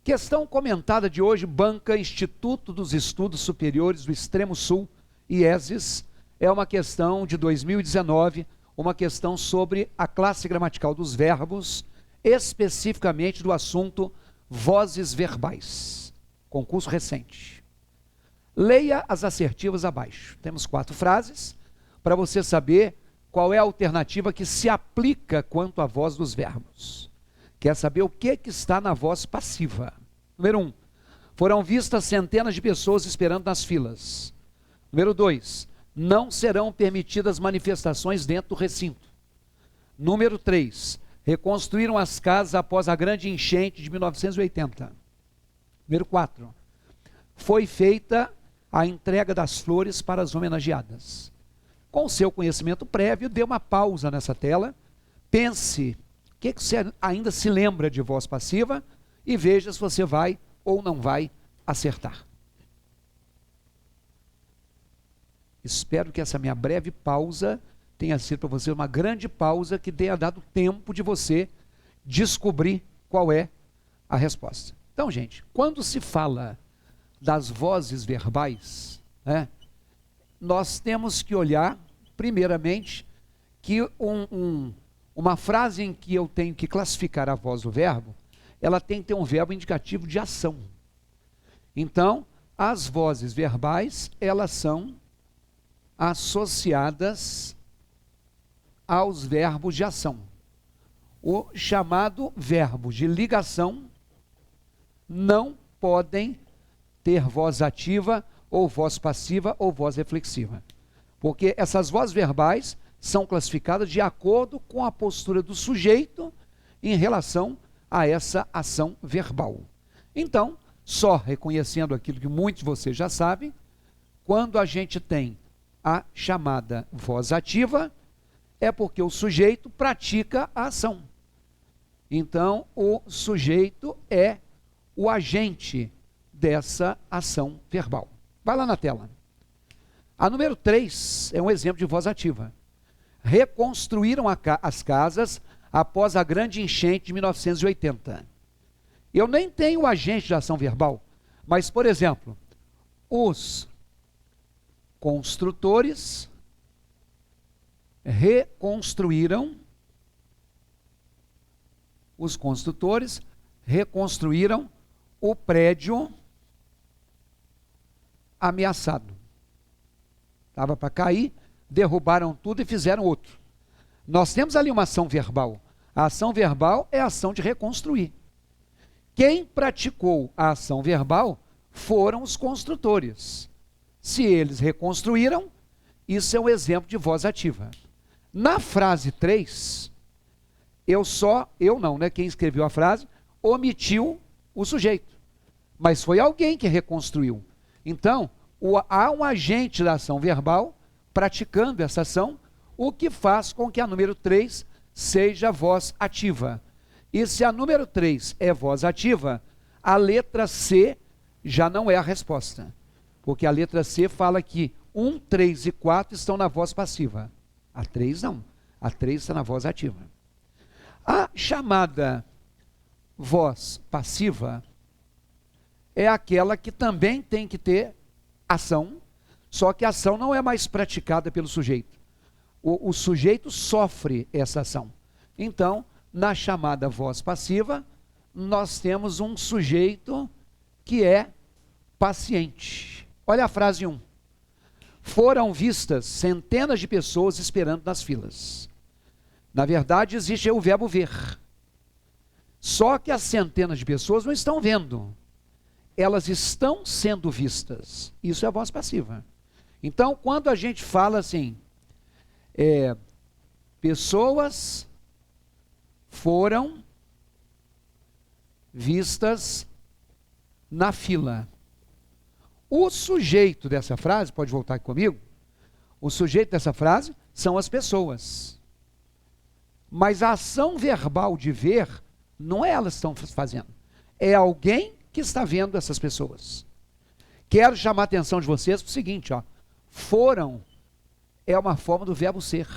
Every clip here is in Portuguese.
Questão comentada de hoje, banca Instituto dos Estudos Superiores do Extremo Sul, IESES, é uma questão de 2019, uma questão sobre a classe gramatical dos verbos, especificamente do assunto vozes verbais. Concurso recente. Leia as assertivas abaixo. Temos 4 frases para você saber qual é a alternativa que se aplica quanto à voz dos verbos. Quer saber o que está na voz passiva? Número 1. Foram vistas centenas de pessoas esperando nas filas. Número 2. Não serão permitidas manifestações dentro do recinto. Número 3. Reconstruíram as casas após a grande enchente de 1980. Número 4. Foi feita a entrega das flores para as homenageadas. Com seu conhecimento prévio, dê uma pausa nessa tela, pense o que você ainda se lembra de voz passiva e veja se você vai ou não vai acertar. Espero que essa minha breve pausa tenha sido para você uma grande pausa que tenha dado tempo de você descobrir qual é a resposta. Então, gente, quando se fala das vozes verbais, nós temos que olhar, primeiramente, que uma frase em que eu tenho que classificar a voz do verbo, ela tem que ter um verbo indicativo de ação. Então, as vozes verbais, elas são associadas aos verbos de ação. O chamado verbo de ligação não podem ter voz ativa, ou voz passiva, ou voz reflexiva. Porque essas vozes verbais são classificadas de acordo com a postura do sujeito em relação a essa ação verbal. Então, só reconhecendo aquilo que muitos de vocês já sabem, quando a gente tem a chamada voz ativa, é porque o sujeito pratica a ação. Então, o sujeito é o agente dessa ação verbal. Vai lá na tela. A número 3 é um exemplo de voz ativa. Reconstruíram as casas após a grande enchente de 1980. Eu nem tenho o agente de ação verbal, mas, por exemplo, os construtores reconstruíram o prédio ameaçado. Estava para cair, derrubaram tudo e fizeram outro. Nós temos ali uma ação verbal. A ação verbal é a ação de reconstruir. Quem praticou a ação verbal foram os construtores. Se eles reconstruíram, isso é um exemplo de voz ativa. Na frase 3, quem escreveu a frase, omitiu o sujeito. Mas foi alguém que reconstruiu. Então, há um agente da ação verbal praticando essa ação, o que faz com que a número 3 seja voz ativa. E se a número 3 é voz ativa, a letra C já não é a resposta. Porque a letra C fala que 1, 3 e 4 estão na voz passiva. A 3 não. A 3 está na voz ativa. A chamada voz passiva é aquela que também tem que ter ação, só que a ação não é mais praticada pelo sujeito. O sujeito sofre essa ação. Então, na chamada voz passiva, nós temos um sujeito que é paciente. Olha a frase 1. Foram vistas centenas de pessoas esperando nas filas. Na verdade, existe o verbo ver. Só que as centenas de pessoas não estão vendo. Elas estão sendo vistas. Isso é a voz passiva. Então, quando a gente fala assim, pessoas foram vistas na fila. O sujeito dessa frase, pode voltar aqui comigo, o sujeito dessa frase são as pessoas. Mas a ação verbal de ver, não é elas que estão fazendo. É alguém que está vendo essas pessoas. Quero chamar a atenção de vocês para o seguinte, foram é uma forma do verbo ser.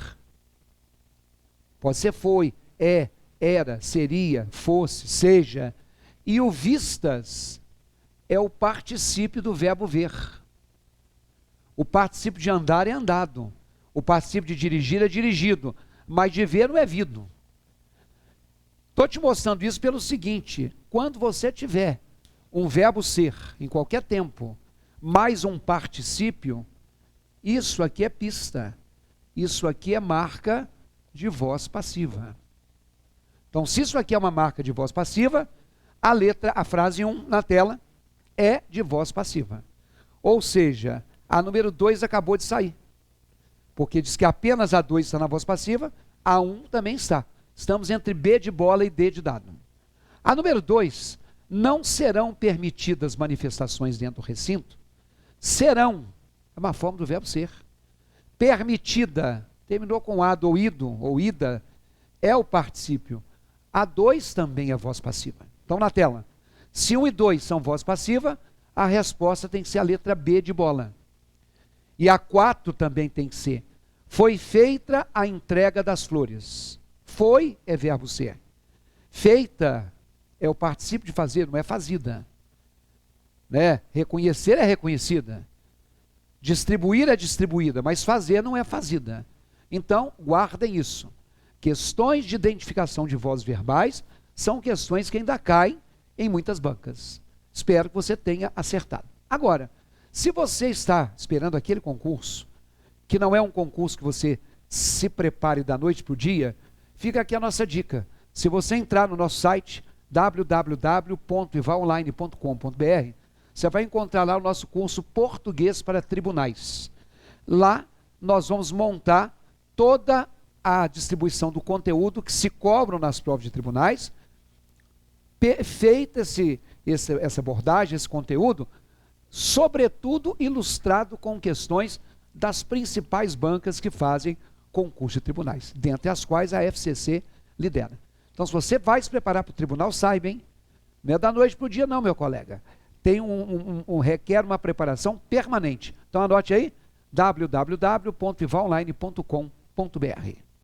Pode ser foi, é, era, seria, fosse, seja. E o vistas é o particípio do verbo ver. O particípio de andar é andado. O particípio de dirigir é dirigido. Mas de ver não é vido. Estou te mostrando isso pelo seguinte: quando você tiver um verbo ser, em qualquer tempo, mais um particípio, isso aqui é pista. Isso aqui é marca de voz passiva. Então, se isso aqui é uma marca de voz passiva, a frase 1 na tela é de voz passiva. Ou seja, a número 2 acabou de sair. Porque diz que apenas a 2 está na voz passiva, a 1 também está. Estamos entre B de bola e D de dado. A número 2, não serão permitidas manifestações dentro do recinto. Serão, é uma forma do verbo ser. Permitida, terminou com ado ou ido, ou ida, é o particípio. A 2 também é voz passiva. Então, na tela, se 1 e 2 são voz passiva, a resposta tem que ser a letra B de bola. E a 4 também tem que ser. Foi feita a entrega das flores. Foi é verbo ser. Feita é o particípio de fazer, não é fazida. Né? Reconhecer é reconhecida. Distribuir é distribuída, mas fazer não é fazida. Então, guardem isso. Questões de identificação de vozes verbais são questões que ainda caem em muitas bancas. Espero que você tenha acertado. Agora, se você está esperando aquele concurso, que não é um concurso que você se prepare da noite para o dia, fica aqui a nossa dica. Se você entrar no nosso site, www.ivalonline.com.br, você vai encontrar lá o nosso curso Português para Tribunais. Lá nós vamos montar toda a distribuição do conteúdo que se cobram nas provas de tribunais, feita essa abordagem, esse conteúdo, sobretudo ilustrado com questões das principais bancas que fazem concurso de tribunais, dentre as quais a FCC lidera. Então, se você vai se preparar para o tribunal, saiba, hein? Não é da noite para o dia não, meu colega. Tem requer uma preparação permanente. Então, anote aí, www.ivalonline.com.br.